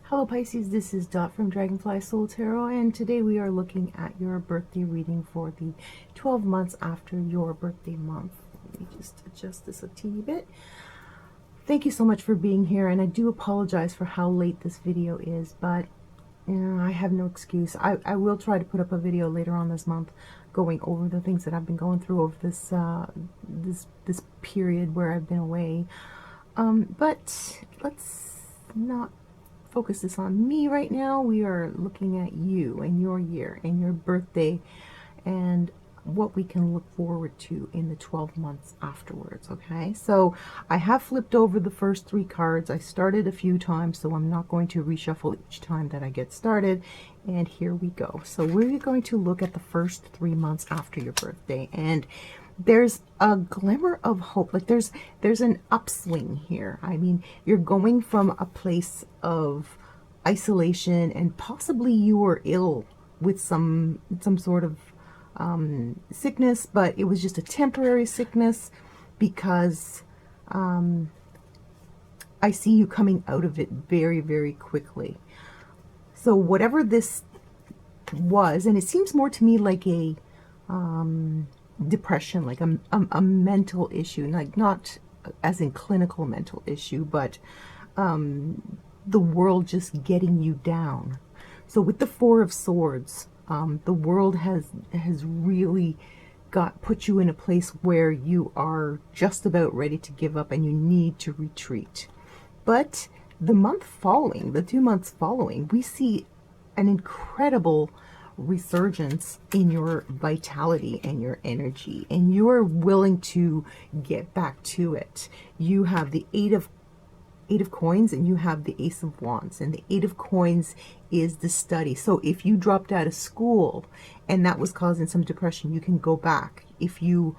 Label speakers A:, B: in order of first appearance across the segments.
A: Hello Pisces, this is Dot from Dragonfly Soul Tarot, and today we are looking at your birthday reading for the 12 months after your birthday month. Let me just adjust this a teeny bit. Thank you so much for being here, and I do apologize for how late this video is, but I have no excuse. I will try to put up a video later on this month going over the things that I've been going through over this this period where I've been away. But let's not focus this on me right now. We are looking at you and your year and your birthday and what we can look forward to in the 12 months afterwards. Okay, so I have flipped over the first 3 cards. I started a few times, so I'm not going to reshuffle each time that I get started. And here we go. So we're going to look at the first 3 months after your birthday, and there's a glimmer of hope. Like there's an upswing here. I mean, you're going from a place of isolation, and possibly you were ill with some sort of sickness, but it was just a temporary sickness, because I see you coming out of it very, very quickly. So whatever this was, and it seems more to me like a depression, like a mental issue, like not as in clinical mental issue, but the world just getting you down. So with the 4 of Swords, the world has really put you in a place where you are just about ready to give up and you need to retreat. But the month following, the 2 months following, we see an incredible resurgence in your vitality and your energy, and you are willing to get back to it. You have the eight of coins and you have the Ace of Wands, and the 8 of coins is the study. So if you dropped out of school and that was causing some depression, you can go back. If you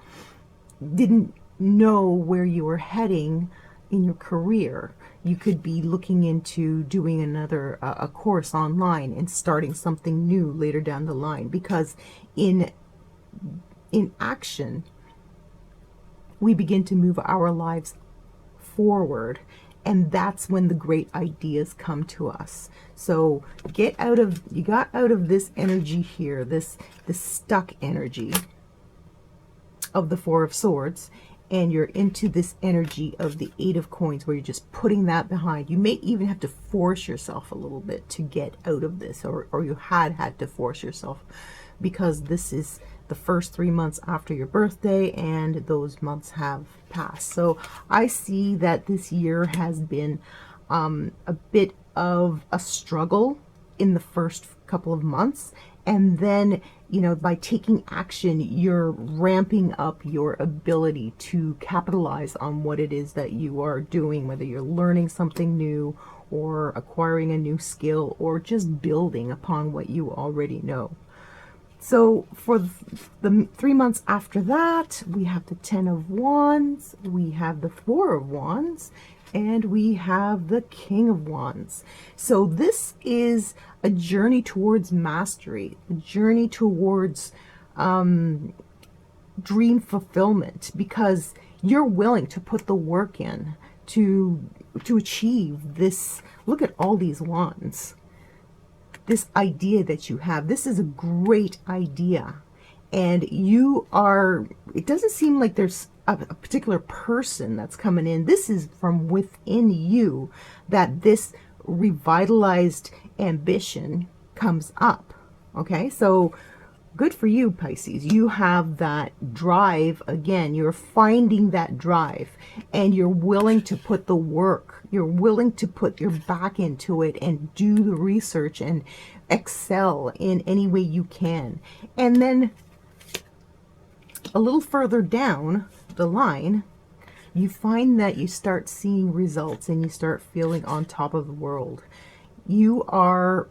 A: didn't know where you were heading in your career, you could be looking into doing another a course online and starting something new later down the line, because in action we begin to move our lives forward, and that's when the great ideas come to us. So you got out of this energy here, this stuck energy of the 4 of Swords, and you're into this energy of the 8 of coins, where you're just putting that behind. You may even have to force yourself a little bit to get out of this, or you had to force yourself, because this is the first 3 months after your birthday, and those months have passed. So I see that this year has been a bit of a struggle in the first couple of months, and then, you know, by taking action, you're ramping up your ability to capitalize on what it is that you are doing, whether you're learning something new or acquiring a new skill or just building upon what you already know. So for the 3 months after that, we have the 10 of Wands, we have the 4 of Wands, and we have the King of Wands. So this is a journey towards mastery, a journey towards dream fulfillment, because you're willing to put the work in to achieve this. Look at all these wands. This idea that you have, this is a great idea, and you are, it doesn't seem like there's a particular person that's coming in. This is from within you that this revitalized ambition comes up. Okay, so good for you, Pisces. You have that drive again. You're finding that drive, and you're willing to put the work. You're willing to put your back into it and do the research and excel in any way you can. And then a little further down the line, you find that you start seeing results and you start feeling on top of the world. You are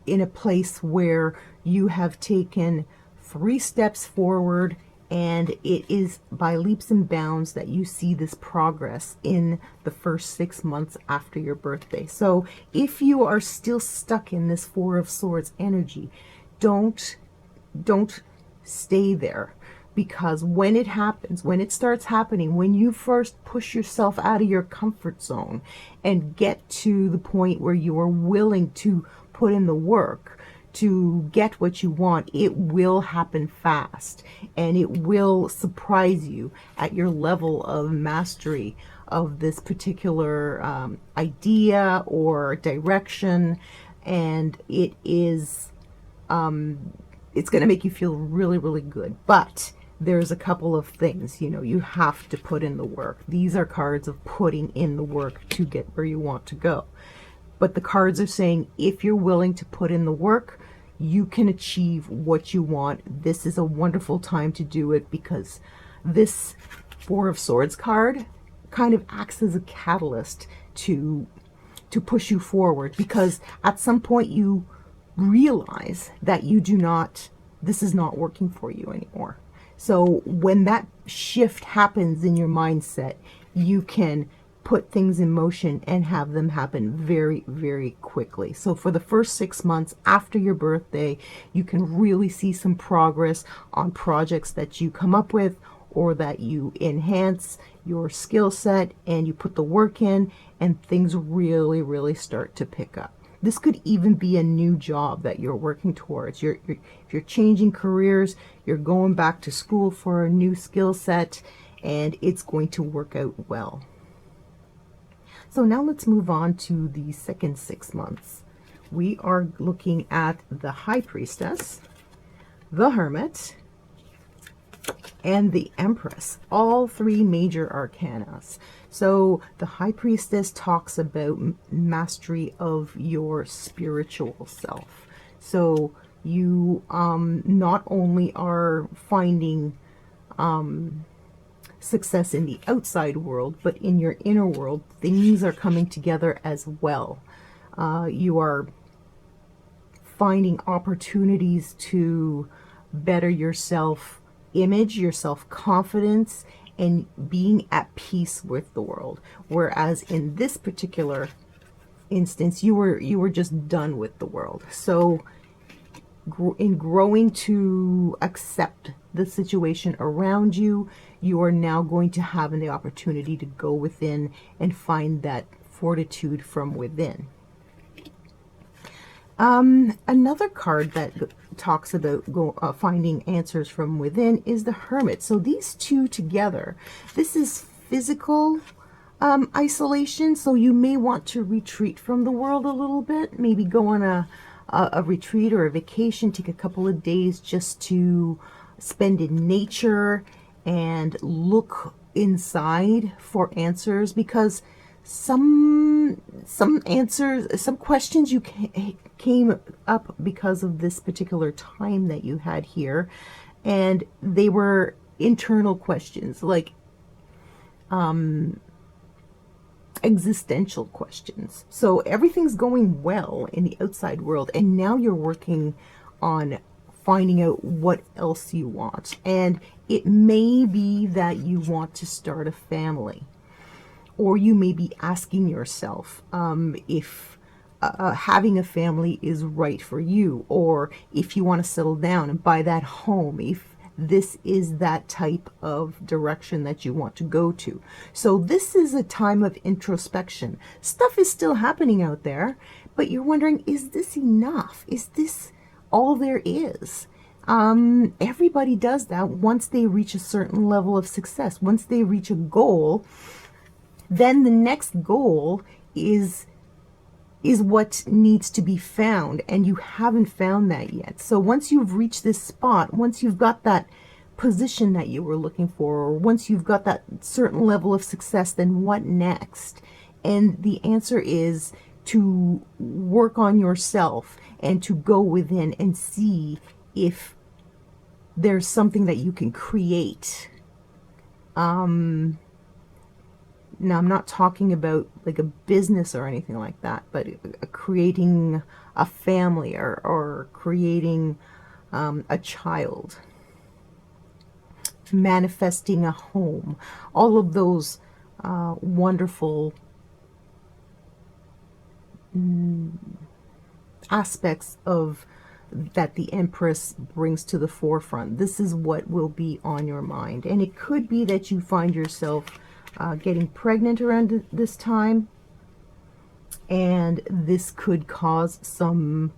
A: in a place where you have taken 3 steps forward, and it is by leaps and bounds that you see this progress in the first 6 months after your birthday. So if you are still stuck in this 4 of Swords energy, don't stay there. Because when it happens, when it starts happening, when you first push yourself out of your comfort zone and get to the point where you are willing to put in the work to get what you want, it will happen fast, and it will surprise you at your level of mastery of this particular idea or direction. And it is it's going to make you feel really, really good. But there's a couple of things, you know, you have to put in the work. These are cards of putting in the work to get where you want to go. But the cards are saying if you're willing to put in the work, you can achieve what you want. This is a wonderful time to do it, because this Four of Swords card kind of acts as a catalyst to push you forward, because at some point you realize that this is not working for you anymore. So when that shift happens in your mindset, you can put things in motion and have them happen very, very quickly. So for the first 6 months after your birthday, you can really see some progress on projects that you come up with, or that you enhance your skill set and you put the work in, and things really, really start to pick up. This could even be a new job that you're working towards. If you're changing careers, you're going back to school for a new skill set, and it's going to work out well. So now let's move on to the second 6 months. We are looking at the High Priestess, the Hermit, and the Empress, all three major arcanas. So the High Priestess talks about mastery of your spiritual self. So you not only are finding success in the outside world, but in your inner world, things are coming together as well. You are finding opportunities to better yourself image, your self-confidence, and being at peace with the world. Whereas in this particular instance, you were just done with the world. So in growing to accept the situation around you, you are now going to have the opportunity to go within and find that fortitude from within. Another card that talks about finding answers from within is the Hermit. So these two together, this is physical isolation. So you may want to retreat from the world a little bit, maybe go on a retreat or a vacation, take a couple of days just to spend in nature and look inside for answers, because some answers, some questions you came up because of this particular time that you had here, and they were internal questions, like existential questions. So everything's going well in the outside world, and now you're working on finding out what else you want. And it may be that you want to start a family, or you may be asking yourself if having a family is right for you, or if you want to settle down and buy that home, if this is that type of direction that you want to go to. So this is a time of introspection. Stuff is still happening out there, but you're wondering, is this enough? Is this all there is? Everybody does that once they reach a certain level of success. Once they reach a goal, then the next goal is what needs to be found, and you haven't found that yet. So once you've reached this spot, once you've got that position that you were looking for, or once you've got that certain level of success, then what next? And the answer is to work on yourself and to go within and see if there's something that you can create. Now, I'm not talking about like a business or anything like that, but creating a family, or creating a child, manifesting a home, all of those wonderful aspects of that the Empress brings to the forefront. This is what will be on your mind. And it could be that you find yourself getting pregnant around this time. And this could cause some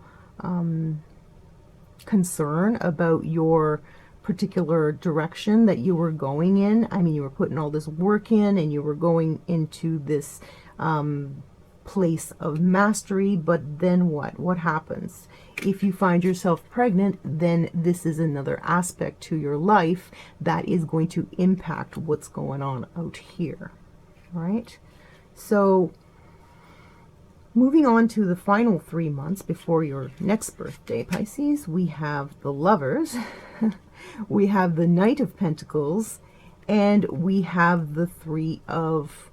A: concern about your particular direction that you were going in. I mean, you were putting all this work in and you were going into this place of mastery, but then what happens? If you find yourself pregnant, then this is another aspect to your life that is going to impact what's going on out here. All right? So moving on to the final 3 months before your next birthday, Pisces, we have the Lovers, we have the Knight of Pentacles, and we have the Three of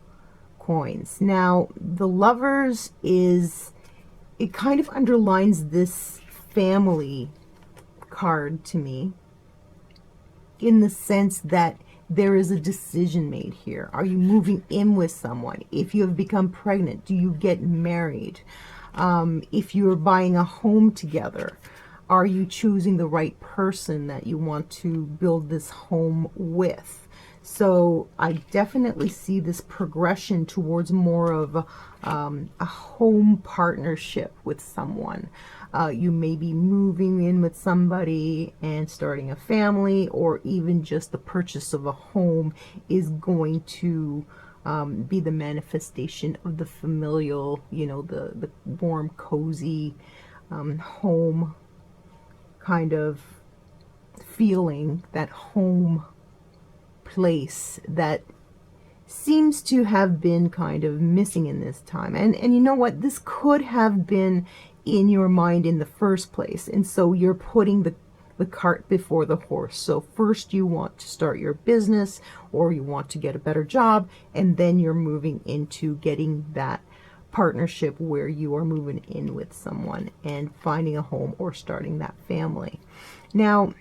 A: Coins. Now, the Lovers it kind of underlines this family card to me, in the sense that there is a decision made here. Are you moving in with someone? If you have become pregnant, do you get married? If you're buying a home together, are you choosing the right person that you want to build this home with? So I definitely see this progression towards more of a home partnership with someone. You may be moving in with somebody and starting a family, or even just the purchase of a home is going to be the manifestation of the familial, you know, the warm, cozy home kind of feeling, that home place that seems to have been kind of missing in this time. And you know what? This could have been in your mind in the first place. And so you're putting the cart before the horse. So first you want to start your business, or you want to get a better job, and then you're moving into getting that partnership where you are moving in with someone and finding a home or starting that family. Now,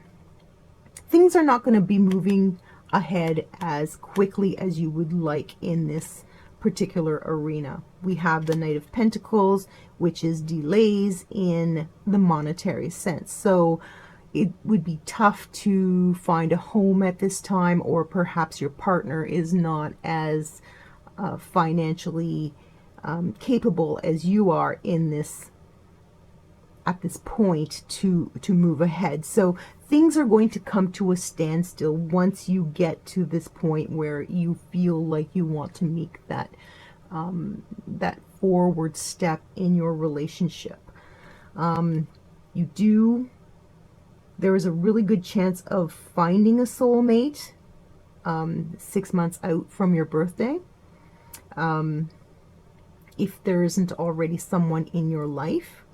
A: things are not going to be moving ahead as quickly as you would like in this particular arena. We have the Knight of Pentacles, which is delays in the monetary sense. So it would be tough to find a home at this time, or perhaps your partner is not as financially capable as you are in this at this point to move ahead. So things are going to come to a standstill once you get to this point where you feel like you want to make that that forward step in your relationship. There is a really good chance of finding a soulmate 6 months out from your birthday. If there isn't already someone in your life,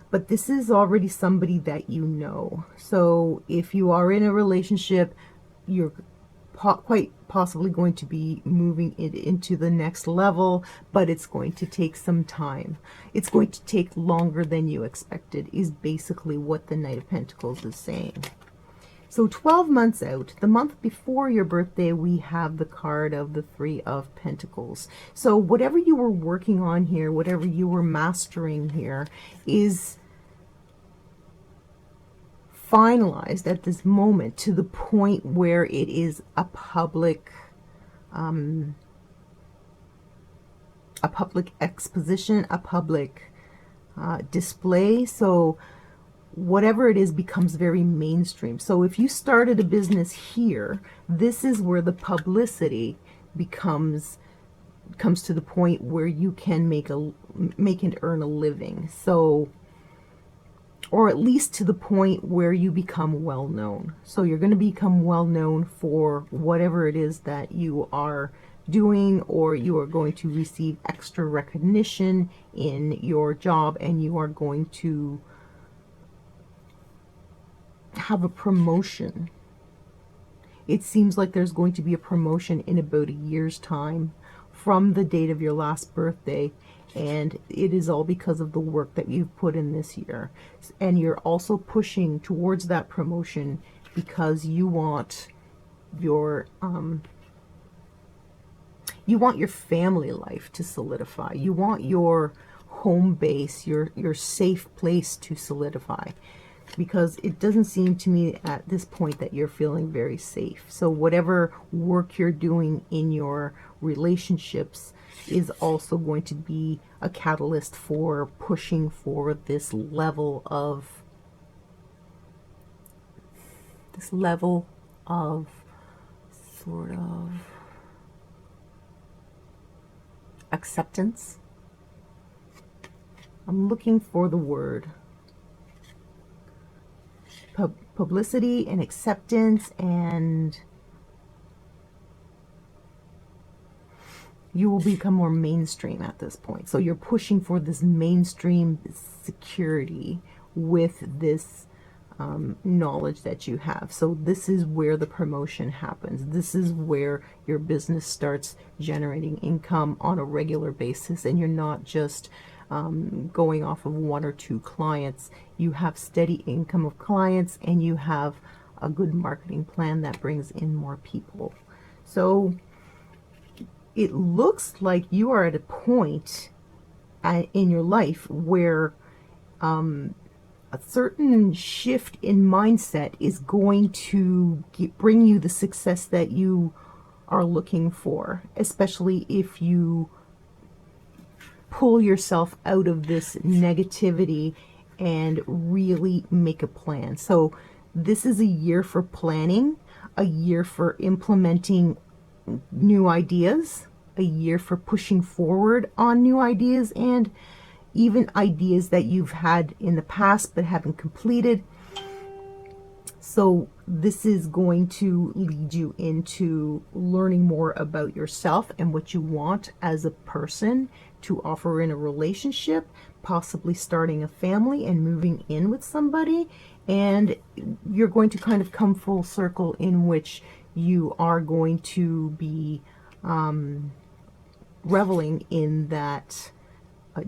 A: but this is already somebody that you know. So if you are in a relationship, you're quite possibly going to be moving it into the next level, but it's going to take some time. It's going to take longer than you expected, is basically what the Knight of Pentacles is saying. So 12 months out, the month before your birthday, we have the card of the Three of Pentacles. So whatever you were working on here, whatever you were mastering here, is finalized at this moment to the point where it is a public exposition, a public display. So whatever it is becomes very mainstream. So if you started a business here, this is where the publicity comes to the point where you can make and earn a living. So, or at least to the point where you become well known. So you're going to become well known for whatever it is that you are doing, or you are going to receive extra recognition in your job, and you are going to have a promotion. It seems like there's going to be a promotion in about a year's time from the date of your last birthday, and it is all because of the work that you've put in this year. And you're also pushing towards that promotion because you want your family life to solidify. You want your home base, your safe place to solidify. because it doesn't seem to me at this point that you're feeling very safe. So whatever work you're doing in your relationships is also going to be a catalyst for pushing for this level of sort of acceptance. I'm looking for the word. Publicity and acceptance, and you will become more mainstream at this point. So you're pushing for this mainstream security with this knowledge that you have. So this is where the promotion happens. This is where your business starts generating income on a regular basis, and you're not just going off of one or two clients. You have steady income of clients, and you have a good marketing plan that brings in more people. So it looks like you are at a point in your life where a certain shift in mindset is going to bring you the success that you are looking for, especially if you pull yourself out of this negativity and really make a plan. So this is a year for planning, a year for implementing new ideas, a year for pushing forward on new ideas, and even ideas that you've had in the past but haven't completed. So this is going to lead you into learning more about yourself and what you want as a person to offer in a relationship, possibly starting a family and moving in with somebody. And you're going to kind of come full circle in which you are going to be reveling in that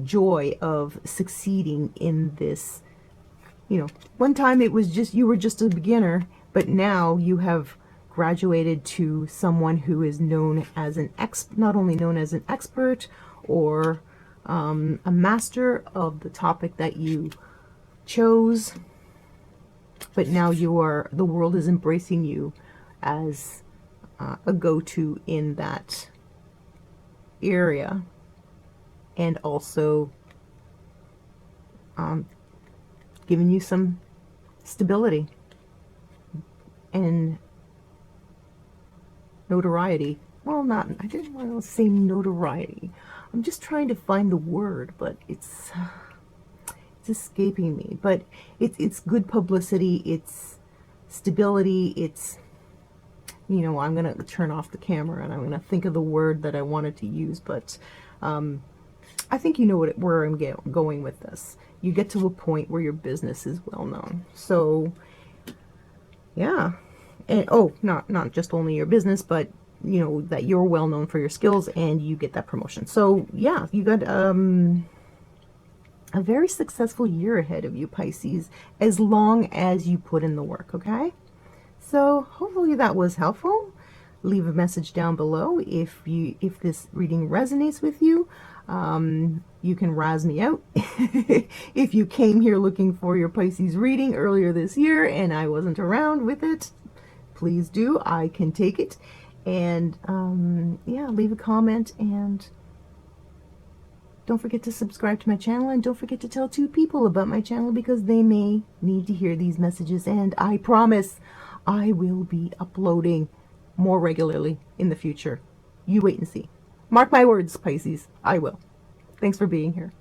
A: joy of succeeding in this. You know, one time it was just, you were just a beginner, but now you have graduated to someone who is known as not only known as an expert or a master of the topic that you chose, but now the world is embracing you as a go-to in that area, and also giving you some stability and notoriety. Well, I didn't want to say notoriety. I'm just trying to find the word, but it's escaping me. But it's good publicity, it's stability, it's, you know, I'm going to turn off the camera and I'm going to think of the word that I wanted to use, but I think you know where I'm going with this. You get to a point where your business is well known. So, yeah. And not just only your business, but you know that you're well known for your skills, and you get that promotion. So, yeah, you got a very successful year ahead of you, Pisces, as long as you put in the work, okay? So, hopefully that was helpful. Leave a message down below if this reading resonates with you. You can razz me out. If you came here looking for your Pisces reading earlier this year and I wasn't around with it, please do. I can take it. And yeah, leave a comment, and don't forget to subscribe to my channel, and don't forget to tell 2 people about my channel, because they may need to hear these messages. And I promise I will be uploading more regularly in the future. You wait and see. Mark my words, Pisces, I will. Thanks for being here.